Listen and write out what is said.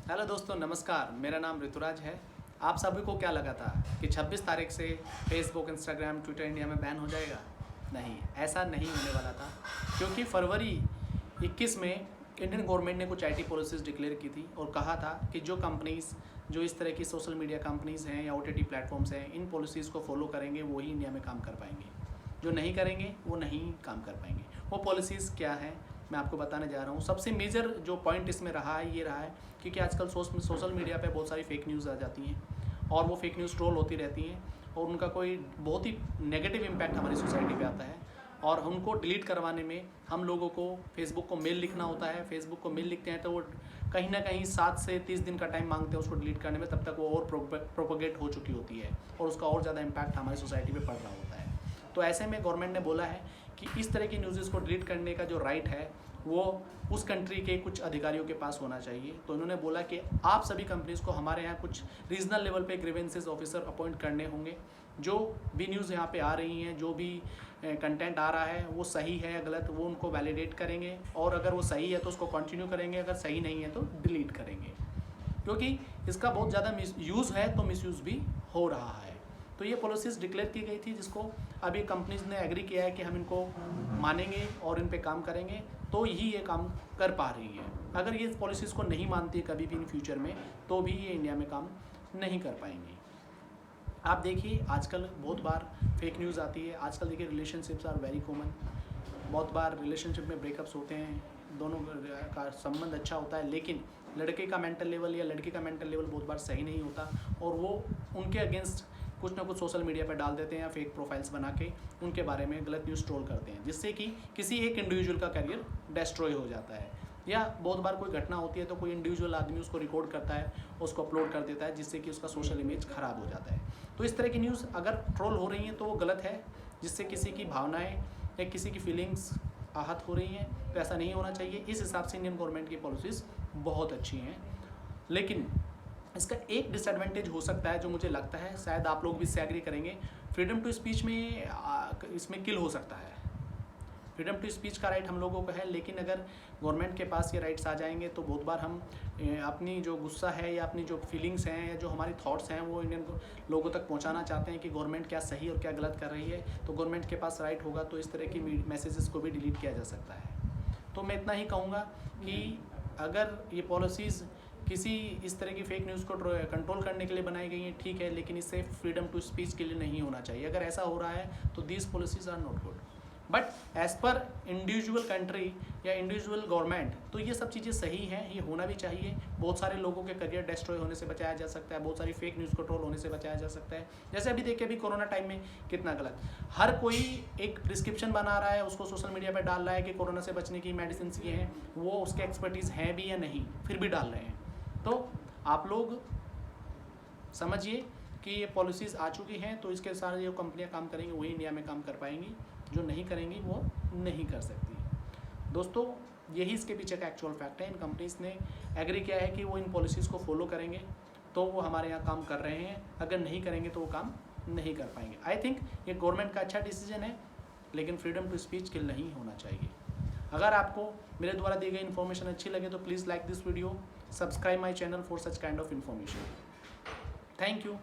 Hello दोस्तों, नमस्कार। मेरा नाम ऋतुराज है। आप सभी को क्या लगा था कि 26 तारीख से फेसबुक, इंस्टाग्राम, ट्विटर इंडिया में बैन हो जाएगा? नहीं, ऐसा नहीं होने वाला था, क्योंकि फरवरी 21 में इंडियन गवर्नमेंट ने कुछ आईटी पॉलिसीज़ डिक्लेयर की थी और कहा था कि जो कंपनीज़ जो इस तरह की सोशल मीडिया कंपनीज़ हैं या ओटीटी प्लेटफॉर्म्स हैं, इन पॉलिसीज़ को फॉलो करेंगे वो ही इंडिया में काम कर पाएंगे। जो नहीं करेंगे वो नहीं काम कर पाएंगे। वो पॉलिसीज़ क्या हैं, मैं आपको बताने जा रहा हूँ। सबसे मेजर जो पॉइंट इसमें रहा है, ये रहा है क्योंकि आजकल सोशल मीडिया पे बहुत सारी फेक न्यूज़ आ जाती हैं और वो फेक न्यूज़ ट्रोल होती रहती हैं और उनका कोई बहुत ही नेगेटिव इम्पैक्ट हमारी सोसाइटी पे आता है। और उनको डिलीट करवाने में हम लोगों को फेसबुक को मेल लिखना होता है। फेसबुक को मेल लिखते हैं तो वो कहीं ना कहीं 7 से 30 दिन का टाइम मांगते हैं उसको डिलीट करने में। तब तक वो और प्रोपोगेट हो चुकी होती है और उसका और ज़्यादा इम्पैक्ट हमारी सोसाइटी पे पड़ रहा होता है। तो ऐसे में गवर्नमेंट ने बोला है कि इस तरह की न्यूज़ को डिलीट करने का जो राइट है वो उस कंट्री के कुछ अधिकारियों के पास होना चाहिए। तो उन्होंने बोला कि आप सभी कंपनीज़ को हमारे यहाँ कुछ रीजनल लेवल पे ग्रीवेंसेस ऑफिसर अपॉइंट करने होंगे। जो भी न्यूज़ यहाँ पे आ रही हैं, जो भी कंटेंट आ रहा है वो सही है या गलत, वो उनको वैलिडेट करेंगे और अगर वो सही है तो उसको कंटिन्यू करेंगे, अगर सही नहीं है तो डिलीट करेंगे। क्योंकि इसका बहुत ज़्यादा मिस यूज़ है तो मिसयूज़ भी हो रहा है। तो ये पॉलिसीज़ डिक्लेयर की गई थी जिसको अभी कंपनीज़ ने एग्री किया है कि हम इनको मानेंगे और इन पे काम करेंगे, तो ही ये काम कर पा रही है। अगर ये पॉलिसीज़ को नहीं मानती है कभी भी इन फ्यूचर में, तो भी ये इंडिया में काम नहीं कर पाएंगी। आप देखिए आजकल बहुत बार फेक न्यूज़ आती है। आजकल देखिए रिलेशनशिप्स आर वेरी कॉमन। बहुत बार रिलेशनशिप में ब्रेकअप्स होते हैं, दोनों का संबंध अच्छा होता है लेकिन लड़के का मेंटल लेवल या लड़की का मेंटल लेवल बहुत बार सही नहीं होता और वो उनके अगेंस्ट कुछ ना कुछ सोशल मीडिया पर डाल देते हैं या फेक प्रोफाइल्स बना के उनके बारे में गलत न्यूज़ ट्रोल करते हैं, जिससे कि किसी एक इंडिविजुअल का करियर डिस्ट्रॉय हो जाता है। या बहुत बार कोई घटना होती है तो कोई इंडिविजुअल आदमी उसको रिकॉर्ड करता है, उसको अपलोड कर देता है, जिससे कि उसका सोशल इमेज ख़राब हो जाता है। तो इस तरह की न्यूज़ अगर ट्रोल हो रही हैं तो वो गलत है, जिससे किसी की भावनाएं या किसी की फीलिंग्स आहत हो रही हैं, तो ऐसा नहीं होना चाहिए। इस हिसाब से इंडियन गवर्नमेंट की पॉलिसीज़ बहुत अच्छी हैं, लेकिन इसका एक डिसएडवांटेज हो सकता है जो मुझे लगता है, शायद आप लोग भी इससे एग्री करेंगे। फ्रीडम टू स्पीच में इसमें किल हो सकता है। फ्रीडम टू स्पीच का राइट हम लोगों को है, लेकिन अगर गवर्नमेंट के पास ये राइट्स आ जाएंगे तो बहुत बार हम अपनी जो गुस्सा है या अपनी जो फीलिंग्स हैं या जो हमारी थॉट्स हैं वो इंडियन लोगों तक पहुंचाना चाहते हैं कि गवर्नमेंट क्या सही और क्या गलत कर रही है। तो गवर्नमेंट के पास राइट होगा तो इस तरह की मैसेजेस को भी डिलीट किया जा सकता है। तो मैं इतना ही कहूँगा कि अगर ये पॉलिसीज़ किसी इस तरह की फेक न्यूज़ को कंट्रोल करने के लिए बनाई गई हैं, ठीक है, लेकिन इससे फ्रीडम टू स्पीच के लिए नहीं होना चाहिए। अगर ऐसा हो रहा है तो these policies are not good. But as per individual country या इंडिविजुअल गवर्नमेंट तो ये सब चीज़ें सही हैं, ये होना भी चाहिए। बहुत सारे लोगों के करियर डिस्ट्रॉय होने से बचाया जा सकता है, बहुत सारी फेक न्यूज़ को ट्रोल होने से बचाया जा सकता है। जैसे अभी देखिए, अभी कोरोना टाइम में कितना गलत, हर कोई एक प्रिस्क्रिप्शन बना रहा है, उसको सोशल मीडिया पर डाल रहा है कि कोरोना से बचने की मेडिसिन ये हैं, वो उसके एक्सपर्टीज़ हैं भी या नहीं, फिर भी डाल रहे हैं। तो आप लोग समझिए कि ये पॉलिसीज़ आ चुकी हैं, तो इसके साथ जो कंपनियां काम करेंगी वही इंडिया में काम कर पाएंगी, जो नहीं करेंगी वो नहीं कर सकती। दोस्तों, यही इसके पीछे का एक्चुअल फैक्ट है। इन कंपनीज़ ने एग्री किया है कि वो इन पॉलिसीज़ को फॉलो करेंगे तो वो हमारे यहाँ काम कर रहे हैं, अगर नहीं करेंगे तो वो काम नहीं कर पाएंगे। आई थिंक ये गवर्नमेंट का अच्छा डिसीजन है, लेकिन फ्रीडम टू स्पीच किल नहीं होना चाहिए। अगर आपको मेरे द्वारा दी गई इन्फॉर्मेशन अच्छी लगे तो please like this video, subscribe my channel for such kind of information. Thank you.